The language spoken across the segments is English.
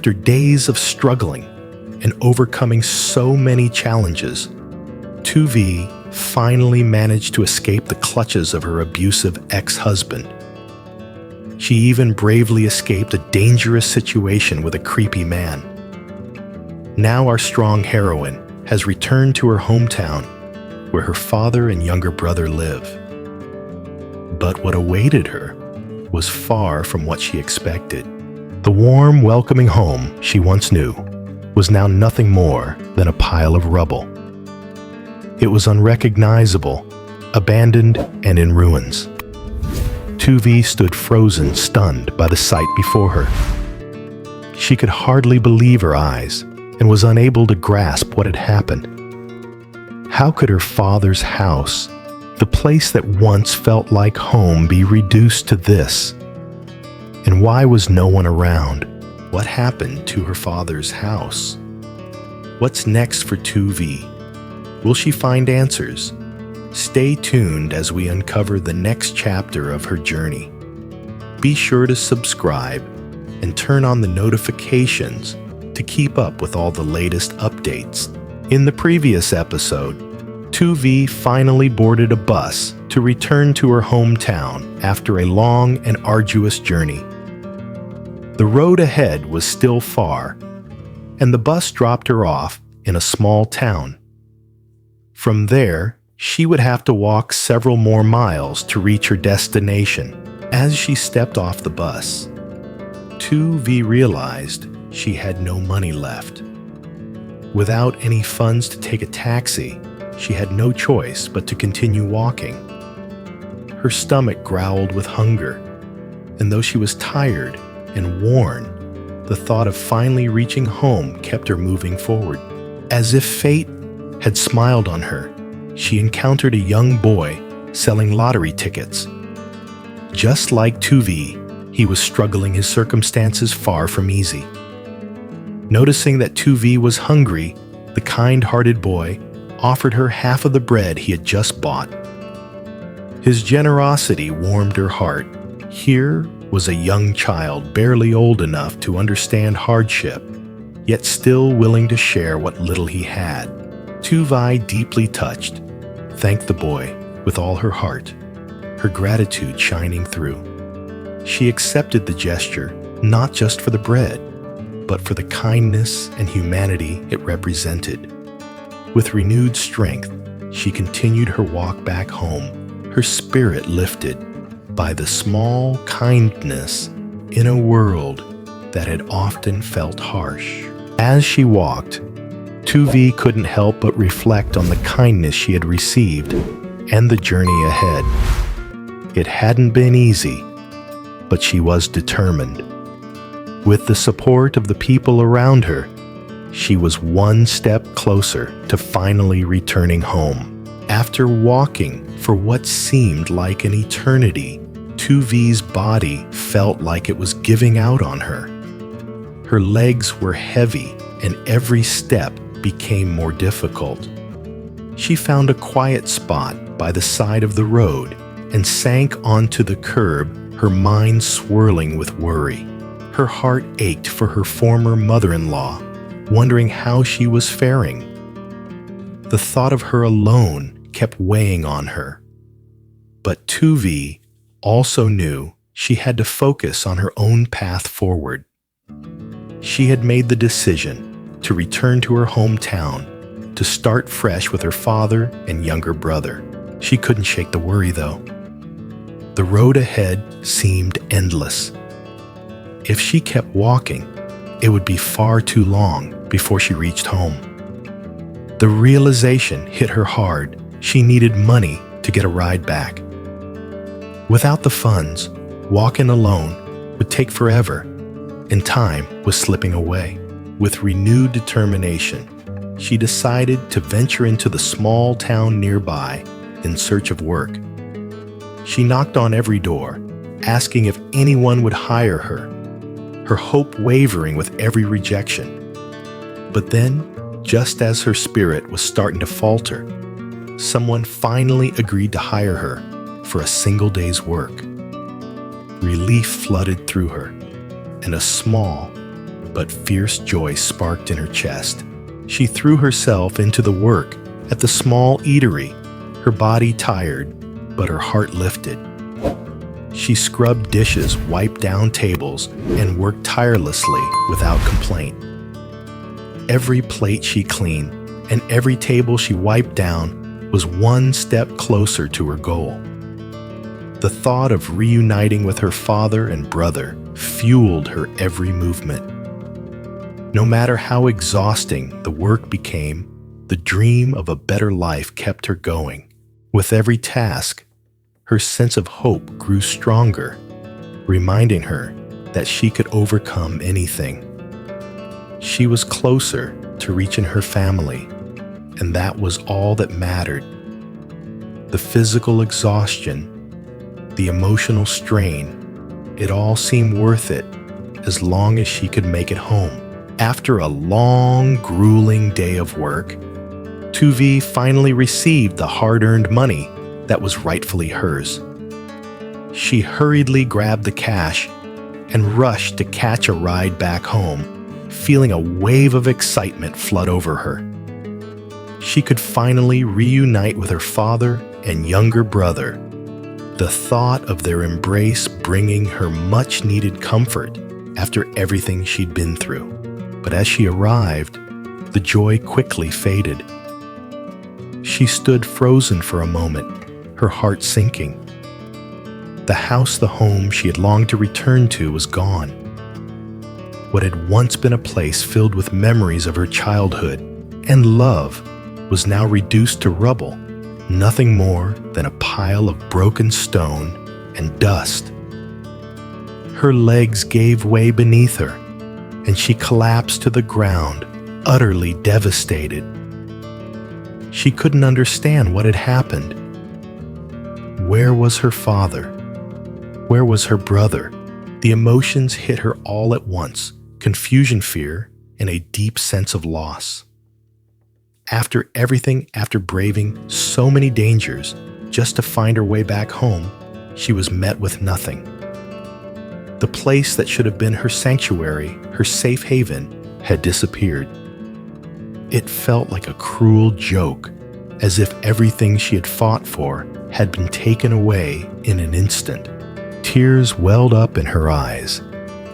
After days of struggling and overcoming so many challenges, 2V finally managed to escape the clutches of her abusive ex-husband. She even bravely escaped a dangerous situation with a creepy man. Now our strong heroine has returned to her hometown, where her father and younger brother live. But what awaited her was far from what she expected. The warm, welcoming home she once knew was now nothing more than a pile of rubble. It was unrecognizable, abandoned, and in ruins. 2V stood frozen, stunned by the sight before her. She could hardly believe her eyes and was unable to grasp what had happened. How could her father's house, the place that once felt like home, be reduced to this? And why was no one around? What happened to her father's house? What's next for 2V? Will she find answers? Stay tuned as we uncover the next chapter of her journey. Be sure to subscribe and turn on the notifications to keep up with all the latest updates. In the previous episode, 2V finally boarded a bus to return to her hometown after a long and arduous journey. The road ahead was still far, and the bus dropped her off in a small town. From there, she would have to walk several more miles to reach her destination. As she stepped off the bus, 2V realized she had no money left. Without any funds to take a taxi, she had no choice but to continue walking. Her stomach growled with hunger, and though she was tired and worn, the thought of finally reaching home kept her moving forward. As if fate had smiled on her, she encountered a young boy selling lottery tickets. Just like 2V, he was struggling, his circumstances far from easy. Noticing that 2V was hungry, the kind-hearted boy offered her half of the bread he had just bought. His generosity warmed her heart. Here was a young child barely old enough to understand hardship, yet still willing to share what little he had. 2V, deeply touched, thanked the boy with all her heart, her gratitude shining through. She accepted the gesture not just for the bread, but for the kindness and humanity it represented. With renewed strength, she continued her walk back home, her spirit lifted by the small kindness in a world that had often felt harsh. As she walked, 2V couldn't help but reflect on the kindness she had received and the journey ahead. It hadn't been easy, but she was determined. With the support of the people around her, she was one step closer to finally returning home. After walking for what seemed like an eternity, 2V's body felt like it was giving out on her. Her legs were heavy, and every step became more difficult. She found a quiet spot by the side of the road and sank onto the curb, her mind swirling with worry. Her heart ached for her former mother-in-law, wondering how she was faring. The thought of her alone kept weighing on her. But 2V also knew she had to focus on her own path forward. She had made the decision to return to her hometown, to start fresh with her father and younger brother. She couldn't shake the worry, though. The road ahead seemed endless. If she kept walking, it would be far too long before she reached home. The realization hit her hard. She needed money to get a ride back. Without the funds, walking alone would take forever, and time was slipping away. With renewed determination, she decided to venture into the small town nearby in search of work. She knocked on every door, asking if anyone would hire her, her hope wavering with every rejection. But then, just as her spirit was starting to falter, someone finally agreed to hire her for a single day's work. Relief flooded through her, and a small, but fierce joy sparked in her chest. She threw herself into the work at the small eatery, her body tired, but her heart lifted. She scrubbed dishes, wiped down tables, and worked tirelessly without complaint. Every plate she cleaned and every table she wiped down was one step closer to her goal. The thought of reuniting with her father and brother fueled her every movement. No matter how exhausting the work became, the dream of a better life kept her going. With every task, her sense of hope grew stronger, reminding her that she could overcome anything. She was closer to reaching her family, and that was all that mattered. The physical exhaustion, the emotional strain, it all seemed worth it as long as she could make it home. After a long, grueling day of work, 2V finally received the hard-earned money that was rightfully hers. She hurriedly grabbed the cash and rushed to catch a ride back home, feeling a wave of excitement flood over her. She could finally reunite with her father and younger brother, the thought of their embrace bringing her much-needed comfort after everything she'd been through. But as she arrived, the joy quickly faded. She stood frozen for a moment, her heart sinking. The house, the home she had longed to return to, was gone. What had once been a place filled with memories of her childhood and love was now reduced to rubble, nothing more than a pile of broken stone and dust. Her legs gave way beneath her, and she collapsed to the ground, utterly devastated. She couldn't understand what had happened. Where was her father? Where was her brother? The emotions hit her all at once, confusion, fear, and a deep sense of loss. After everything, after braving so many dangers, just to find her way back home, she was met with nothing. The place that should have been her sanctuary, her safe haven, had disappeared. It felt like a cruel joke, as if everything she had fought for had been taken away in an instant. Tears welled up in her eyes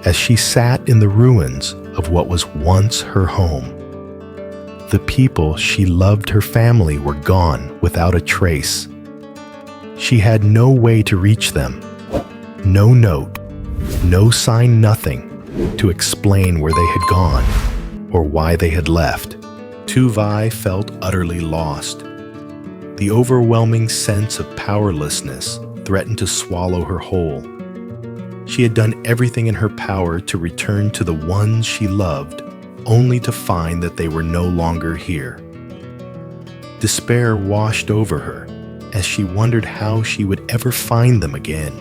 as she sat in the ruins of what was once her home. The people she loved, her family, were gone without a trace. She had no way to reach them, no note, no sign, nothing to explain where they had gone or why they had left. Tu-Vi felt utterly lost. The overwhelming sense of powerlessness threatened to swallow her whole. She had done everything in her power to return to the ones she loved, only to find that they were no longer here. Despair washed over her as she wondered how she would ever find them again.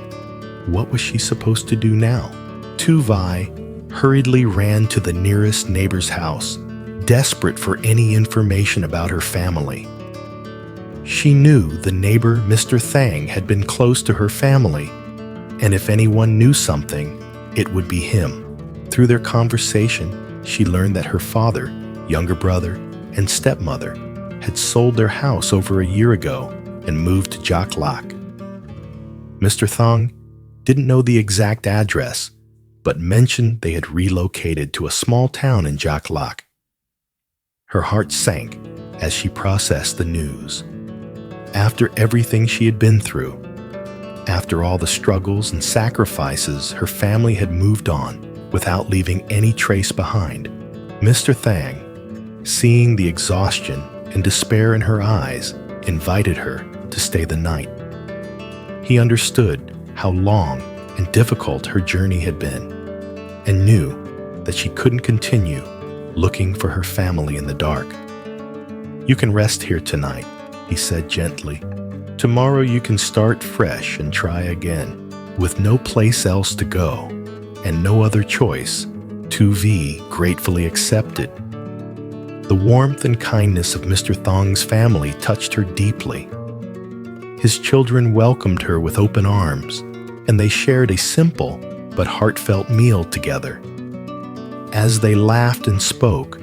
What was she supposed to do now? Tu-Vi hurriedly ran to the nearest neighbor's house, desperate for any information about her family. She knew the neighbor, Mr. Thang, had been close to her family, and if anyone knew something, it would be him. Through their conversation, she learned that her father, younger brother, and stepmother had sold their house over a year ago and moved to Jack Lac. Mr. Thang didn't know the exact address, but mentioned they had relocated to a small town in Jack Lac. Her heart sank as she processed the news. After everything she had been through, after all the struggles and sacrifices, her family had moved on without leaving any trace behind. Mr. Thang, seeing the exhaustion and despair in her eyes, invited her to stay the night. He understood how long and difficult her journey had been, and knew that she couldn't continue looking for her family in the dark. "You can rest here tonight," he said gently. "Tomorrow you can start fresh and try again." With no place else to go and no other choice, Tu-Vi gratefully accepted. The warmth and kindness of Mr. Thang's family touched her deeply. His children welcomed her with open arms, and they shared a simple but heartfelt meal together. As they laughed and spoke,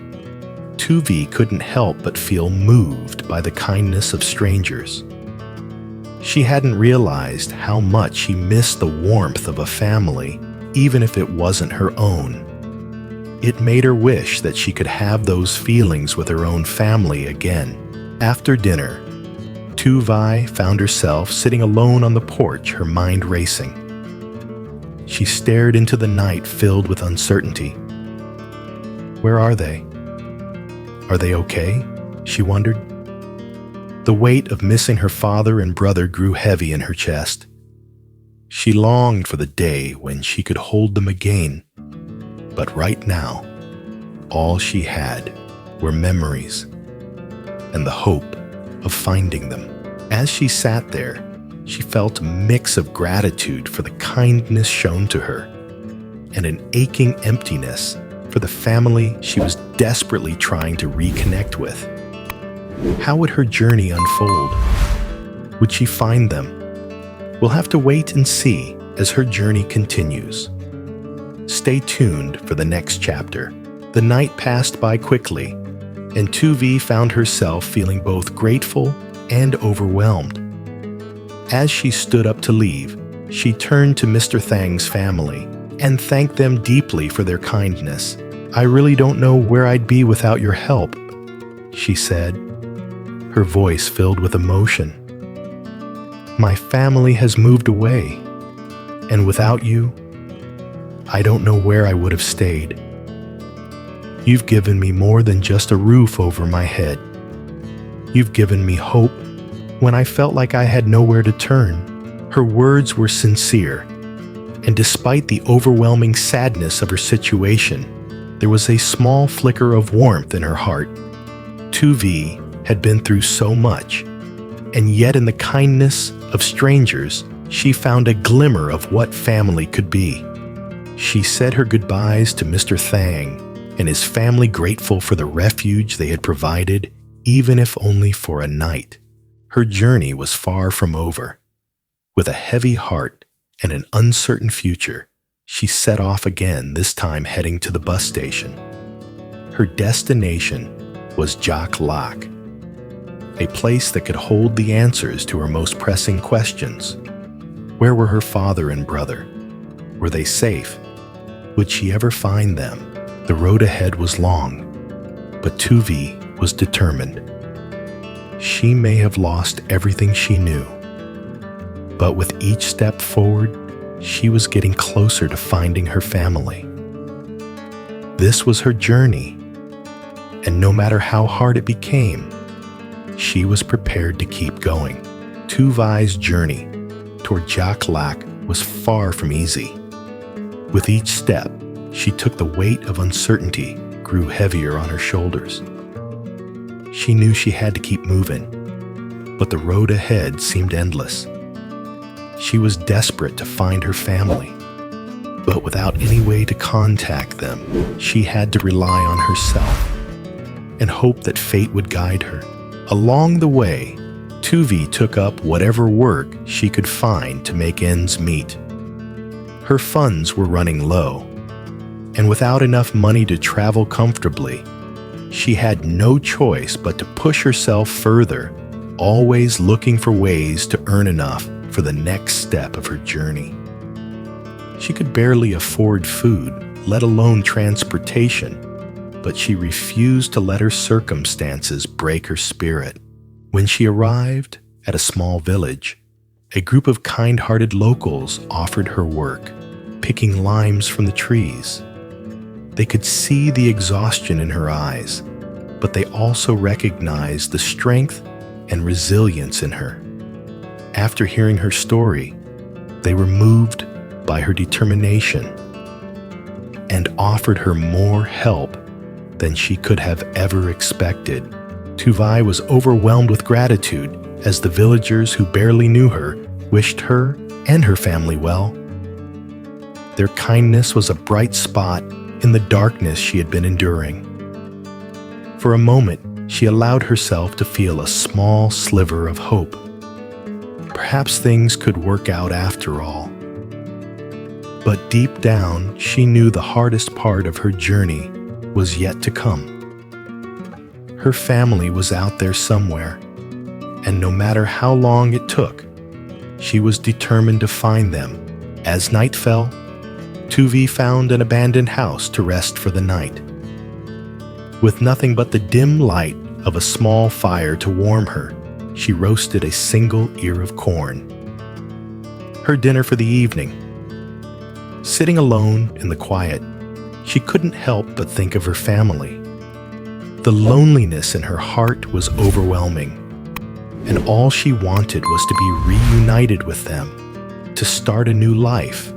Tuvi couldn't help but feel moved by the kindness of strangers. She hadn't realized how much she missed the warmth of a family, even if it wasn't her own. It made her wish that she could have those feelings with her own family again. After dinner, Tuvi found herself sitting alone on the porch, her mind racing. She stared into the night filled with uncertainty. Where are they? Are they okay? She wondered. The weight of missing her father and brother grew heavy in her chest. She longed for the day when she could hold them again. But right now, all she had were memories and the hope of finding them. As she sat there, she felt a mix of gratitude for the kindness shown to her and an aching emptiness for the family she was desperately trying to reconnect with. How would her journey unfold? Would she find them? We'll have to wait and see as her journey continues. Stay tuned for the next chapter. The night passed by quickly, and Tuvi found herself feeling both grateful and overwhelmed. As she stood up to leave, she turned to Mr. Thang's family and thanked them deeply for their kindness. "I really don't know where I'd be without your help," she said, her voice filled with emotion. "My family has moved away, and without you, I don't know where I would have stayed. You've given me more than just a roof over my head. You've given me hope when I felt like I had nowhere to turn." Her words were sincere, and despite the overwhelming sadness of her situation, there was a small flicker of warmth in her heart. Tuvi had been through so much, and yet in the kindness of strangers, she found a glimmer of what family could be. She said her goodbyes to Mr. Thang and his family, grateful for the refuge they had provided, even if only for a night. Her journey was far from over. With a heavy heart and an uncertain future, she set off again, this time heading to the bus station. Her destination was Jack Lac, a place that could hold the answers to her most pressing questions. Where were her father and brother? Were they safe? Would she ever find them? The road ahead was long, but Tuvi was determined. She may have lost everything she knew, but with each step forward, she was getting closer to finding her family. This was her journey, and no matter how hard it became, she was prepared to keep going. Tuvi's journey toward Jack Lac was far from easy. With each step, she took the weight of uncertainty grew heavier on her shoulders. She knew she had to keep moving, but the road ahead seemed endless. She was desperate to find her family, but without any way to contact them, she had to rely on herself and hope that fate would guide her. Along the way, Tuvi took up whatever work she could find to make ends meet. Her funds were running low, and without enough money to travel comfortably, she had no choice but to push herself further, always looking for ways to earn enough for the next step of her journey. She could barely afford food, let alone transportation, but she refused to let her circumstances break her spirit. When she arrived at a small village, a group of kind-hearted locals offered her work, picking limes from the trees. They could see the exhaustion in her eyes, but they also recognized the strength and resilience in her. After hearing her story, they were moved by her determination and offered her more help than she could have ever expected. Tuvi was overwhelmed with gratitude as the villagers who barely knew her wished her and her family well. Their kindness was a bright spot in the darkness she had been enduring. For a moment, she allowed herself to feel a small sliver of hope. Perhaps things could work out after all. But deep down, she knew the hardest part of her journey was yet to come. Her family was out there somewhere, and no matter how long it took, she was determined to find them. As night fell, Tuvi found an abandoned house to rest for the night. With nothing but the dim light of a small fire to warm her, she roasted a single ear of corn. Her dinner for the evening. Sitting alone in the quiet, she couldn't help but think of her family. The loneliness in her heart was overwhelming, and all she wanted was to be reunited with them, to start a new life,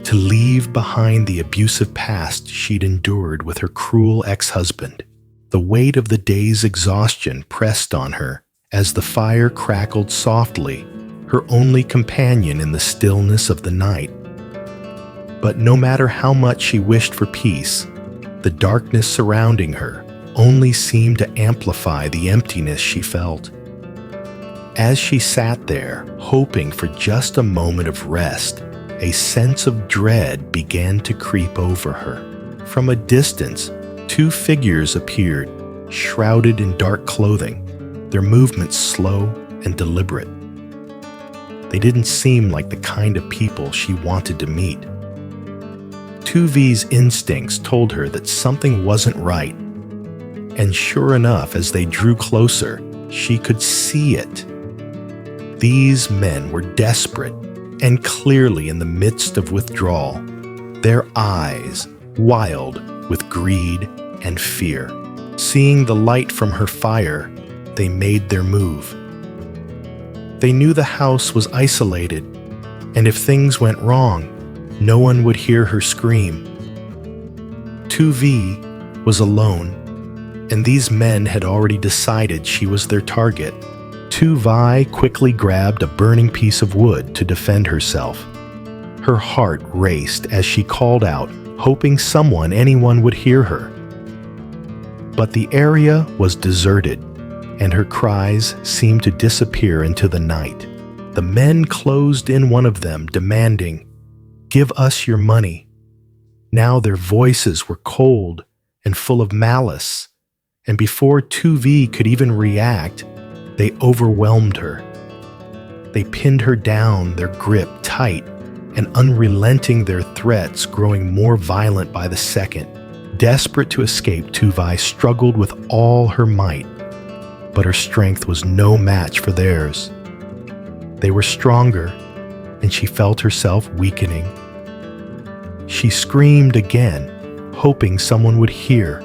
to leave behind the abusive past she'd endured with her cruel ex-husband. The weight of the day's exhaustion pressed on her as the fire crackled softly, her only companion in the stillness of the night. But no matter how much she wished for peace, the darkness surrounding her only seemed to amplify the emptiness she felt. As she sat there, hoping for just a moment of rest, a sense of dread began to creep over her. From a distance, two figures appeared, shrouded in dark clothing, their movements slow and deliberate. They didn't seem like the kind of people she wanted to meet. Tuvi's instincts told her that something wasn't right, and sure enough, as they drew closer, she could see it. These men were desperate and clearly in the midst of withdrawal, their eyes wild with greed and fear. Seeing the light from her fire, they made their move. They knew the house was isolated, and if things went wrong, no one would hear her scream. Tuvi was alone, and these men had already decided she was their target. Tuvi quickly grabbed a burning piece of wood to defend herself. Her heart raced as she called out, hoping anyone would hear her. But the area was deserted, and her cries seemed to disappear into the night. The men closed in one of them, demanding, "Give us your money." Now their voices were cold and full of malice, and before Tuvi could even react, they overwhelmed her. They pinned her down, their grip tight and unrelenting, their threats growing more violent by the second. Desperate to escape, Tuvi struggled with all her might, but her strength was no match for theirs. They were stronger, and she felt herself weakening. She screamed again, hoping someone would hear,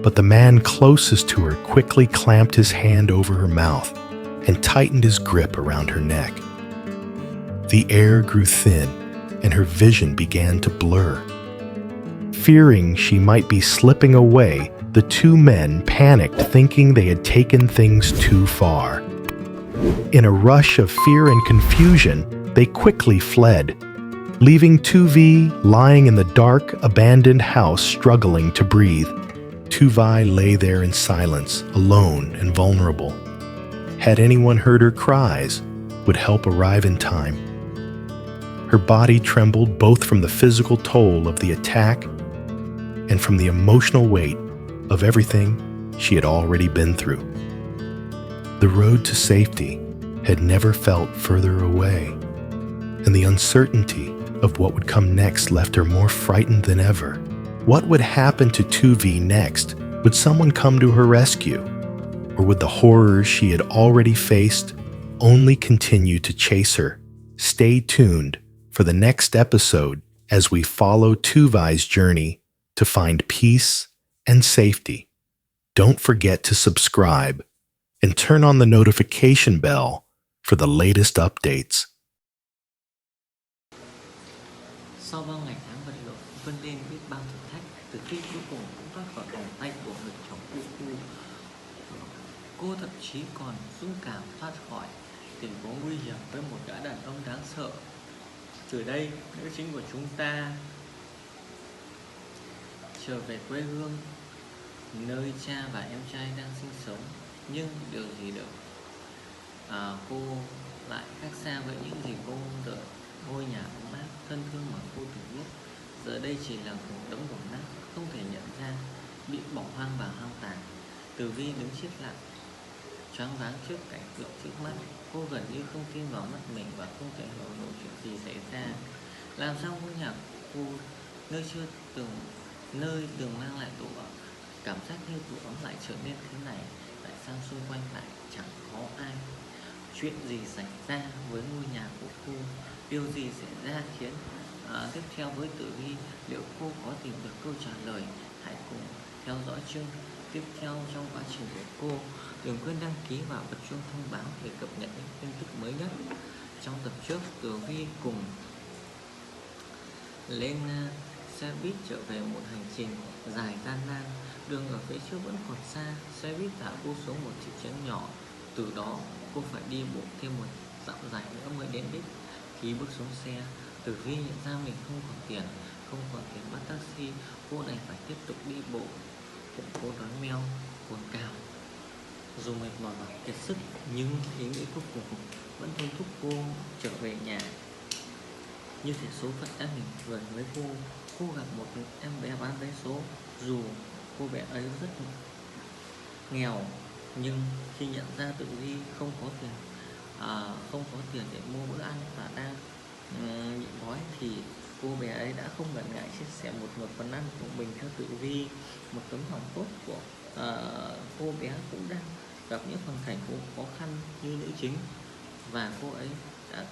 but the man closest to her quickly clamped his hand over her mouth and tightened his grip around her neck. The air grew thin, and her vision began to blur. Fearing she might be slipping away, the two men panicked, thinking they had taken things too far. In a rush of fear and confusion, they quickly fled, leaving Tuvi lying in the dark, abandoned house, struggling to breathe. Tuvi lay there in silence, alone and vulnerable. Had anyone heard her cries, would help arrive in time. Her body trembled both from the physical toll of the attack and from the emotional weight of everything she had already been through. The road to safety had never felt further away, and the uncertainty of what would come next left her more frightened than ever. What would happen to Tuvi next? Would someone come to her rescue? Or would the horrors she had already faced only continue to chase her? Stay tuned for the next episode as we follow Tuvi's journey to find peace and safety. Don't forget to subscribe and turn on the notification bell for the latest updates. Sau bao ngày tháng vật lộn, vươn lên biết bao thử thách, từ khi cuối cùng cũng thoát khỏi vòng tay của người chồng cũ. Cô thậm chí còn dũng cảm thoát khỏi tình huống nguy hiểm với một gã đàn ông đáng sợ. Từ đây, nữ chính của chúng ta trở về quê hương, nơi cha và em trai đang sinh sống. Nhưng điều gì được, cô lại khác xa với những gì cô mong đợi. ngôi nhà ấm áp, thân thương mà cô từng biết, giờ đây chỉ là một đống đổ nát, không thể nhận ra, bị bỏ hoang và hoang tàn. Tử Vi đứng chết lặng, choáng váng trước cảnh tượng trước mắt. Cô gần như không tin vào mắt mình và không thể hiểu nổi chuyện gì xảy ra. Làm sao ngôi nhà cô nơi từng mang lại tổ ấm, cảm giác như tổ ấm lại trở nên thế này? Tại sao xung quanh lại chẳng có ai? Chuyện gì xảy ra với ngôi nhà của cô? Điều gì xảy ra khiến tiếp theo với Tử Vi? Liệu cô có tìm được câu trả lời? Hãy cùng theo dõi chương tiếp theo trong quá trình của cô. Đừng quên đăng ký và bật chuông thông báo để cập nhật những tin tức mới nhất. Trong tập trước, Tử Vi cùng lên xe buýt trở về một hành trình dài gian nan. Đường ở phía trước vẫn còn xa, xe buýt thả cô xuống một thị trấn nhỏ. Từ đó cô phải đi bộ thêm một dặm dài nữa mới đến đích. Khi bước xuống xe, Tử Vi nhận ra mình không còn tiền bắt taxi. Cô đành phải tiếp tục đi bộ. Bụng cô đói meo, cồn cào. Dù mệt mỏi và kiệt sức, nhưng ý nghĩ cuối cùng vẫn thôi thúc cô trở về nhà. Như thể số phận đã mỉm cười với cô gặp một em bé bán vé số. Dù cô bé ấy rất nghèo, nhưng khi nhận ra Tử Vi không có tiền để mua bữa ăn và đang nhịn đói, thì cô bé ấy đã không ngần ngại chia sẻ một nửa phần ăn của mình cho Tử Vi. Một tấm lòng tốt của cô bé cũng đang gặp những hoàn cảnh khó khăn như nữ chính, và cô ấy đã